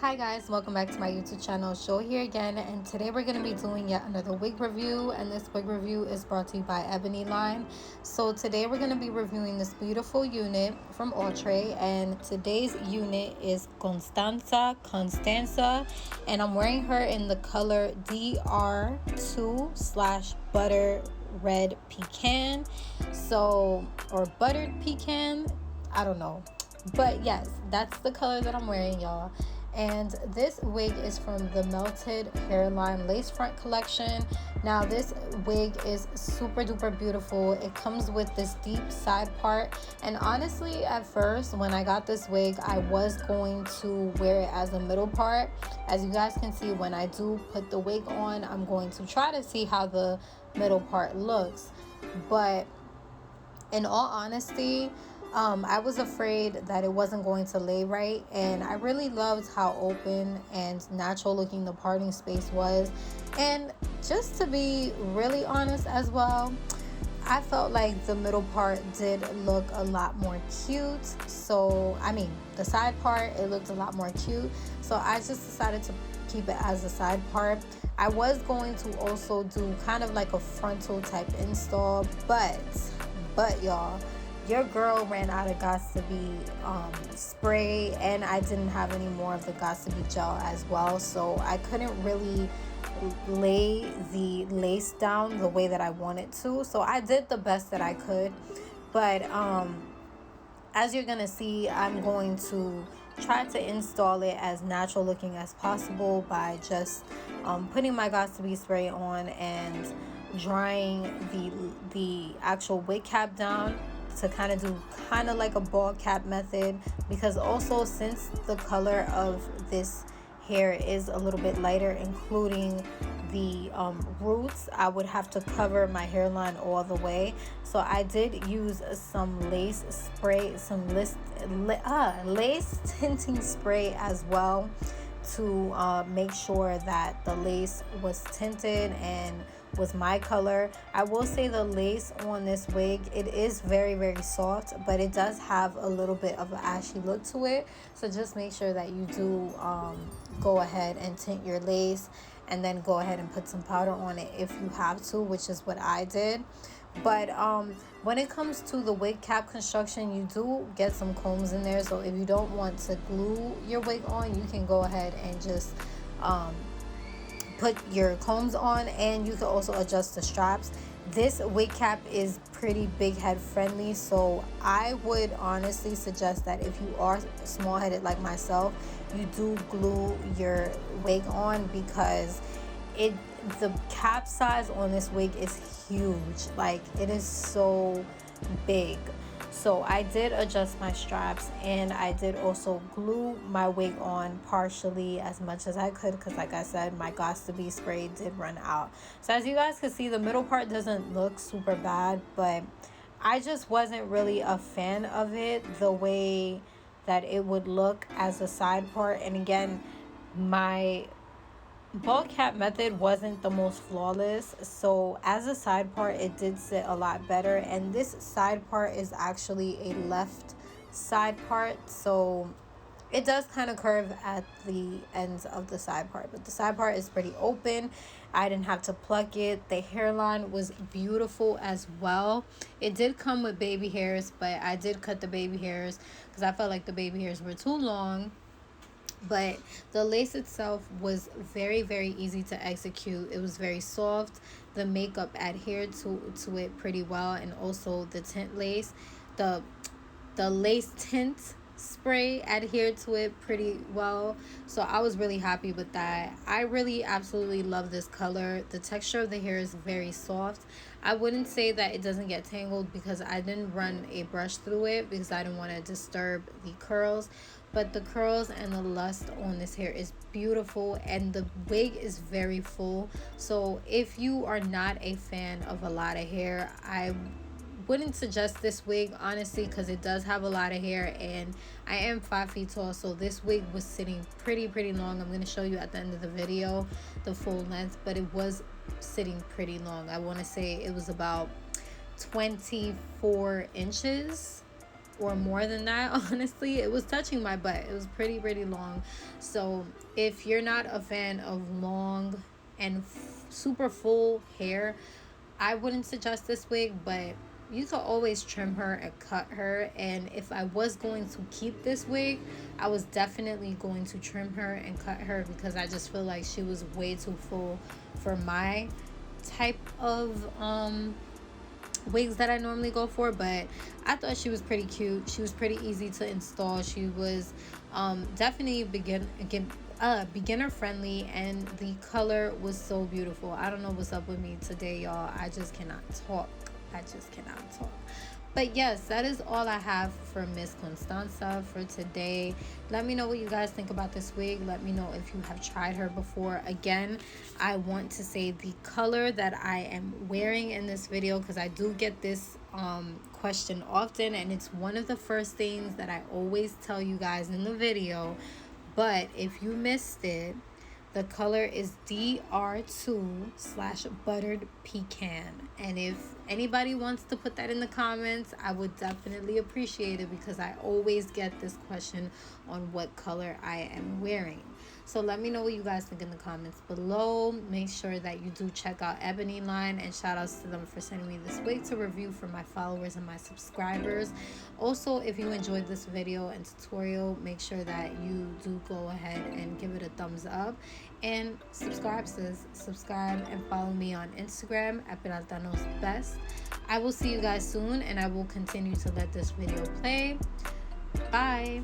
Hi guys, welcome back to my YouTube channel. Show here again, and today we're going to be doing yet another wig review, and this wig review is brought to you by Ebonyline. So today we're going to be reviewing this beautiful unit from OUTRE, and today's unit is Constanza, and I'm wearing her in the color DR2/butter red pecan, or buttered pecan, I don't know, but yes, that's the color that I'm wearing, y'all. And this wig is from the Melted Hairline Lace Front collection. Now this wig is super duper beautiful. It comes with this deep side part, and honestly at first when I got this wig I was going to wear it as a middle part. As you guys can see, when I do put the wig on, I'm going to try to see how the middle part looks, but in all honesty, I was afraid that it wasn't going to lay right, and I really loved how open and natural looking the parting space was. And just to be really honest as well, I felt like the middle part did look a lot more cute. So I mean, the side part, it looked a lot more cute, so I just decided to keep it as a side part. I was going to also do kind of like a frontal type install, but y'all, your girl ran out of Gots2B spray, and I didn't have any more of the Gots2B gel as well, so I couldn't really lay the lace down the way that I wanted to. So I did the best that I could, but as you're gonna see, I'm going to try to install it as natural looking as possible by just putting my Gots2B spray on and drying the actual wig cap down to kind of do like a ball cap method, because also since the color of this hair is a little bit lighter, including the roots, I would have to cover my hairline all the way. So I did use some lace spray, some lace tinting spray as well, to make sure that the lace was tinted and was my color. I will say the lace on this wig, it is very soft, but it does have a little bit of an ashy look to it, so just make sure that you do go ahead and tint your lace, and then go ahead and put some powder on it if you have to, which is what I did. But when it comes to the wig cap construction, you do get some combs in there, so if you don't want to glue your wig on, you can go ahead and just put your combs on, and you can also adjust the straps. This wig cap is pretty big head friendly, so I would honestly suggest that if you are small headed like myself, you do glue your wig on, because the cap size on this wig is huge. Like, it is so big. So I did adjust my straps, and I did also glue my wig on partially as much as I could, because like I said, my Gots2B spray did run out. So as you guys can see, the middle part doesn't look super bad, but I just wasn't really a fan of it the way that it would look as a side part. And again, my ball cap method wasn't the most flawless, so as a side part it did sit a lot better. And this side part is actually a left side part, so it does kind of curve at the ends of the side part, but the side part is pretty open. I didn't have to pluck it. The hairline was beautiful as well. It did come with baby hairs, but I did cut the baby hairs because I felt like the baby hairs were too long. But the lace itself was very easy to execute. It was very soft. The makeup adhered to it pretty well, and also the tint lace, the lace tint spray adhered to it pretty well, so I was really happy with that. I really absolutely love this color. The texture of the hair is very soft. I wouldn't say that it doesn't get tangled, because I didn't run a brush through it because I didn't want to disturb the curls, but the curls and the lust on this hair is beautiful, and the wig is very full. So if you are not a fan of a lot of hair, I wouldn't suggest this wig honestly, because it does have a lot of hair, and I am 5 feet tall, so this wig was sitting pretty long. I'm going to show you at the end of the video the full length, but it was sitting pretty long. I want to say it was about 24 inches or more than that. Honestly, it was touching my butt. It was pretty long. So if you're not a fan of long and super full hair, I wouldn't suggest this wig, but you could always trim her and cut her. And if I was going to keep this wig, I was definitely going to trim her and cut her, because I just feel like she was way too full for my type of wigs that I normally go for. But I thought she was pretty cute. She was pretty easy to install. She was definitely beginner friendly, and the color was so beautiful. I don't know what's up with me today, y'all. I just cannot talk. But yes, that is all I have for Miss Constanza for today. Let me know what you guys think about this wig. Let me know if you have tried her before. Again, I want to say the color that I am wearing in this video, because I do get this question often, and it's one of the first things that I always tell you guys in the video. But if you missed it, the color is DR2/buttered pecan. And if anybody wants to put that in the comments, I would definitely appreciate it, because I always get this question on what color I am wearing. So let me know what you guys think in the comments below. Make sure that you do check out Ebonyline, and shout outs to them for sending me this wig to review for my followers and my subscribers. Also, if you enjoyed this video and tutorial, make sure that you do go ahead and give it a thumbs up, and subscribe, sis. Subscribe and follow me on Instagram at Best. I will see you guys soon, and I will continue to let this video play. Bye.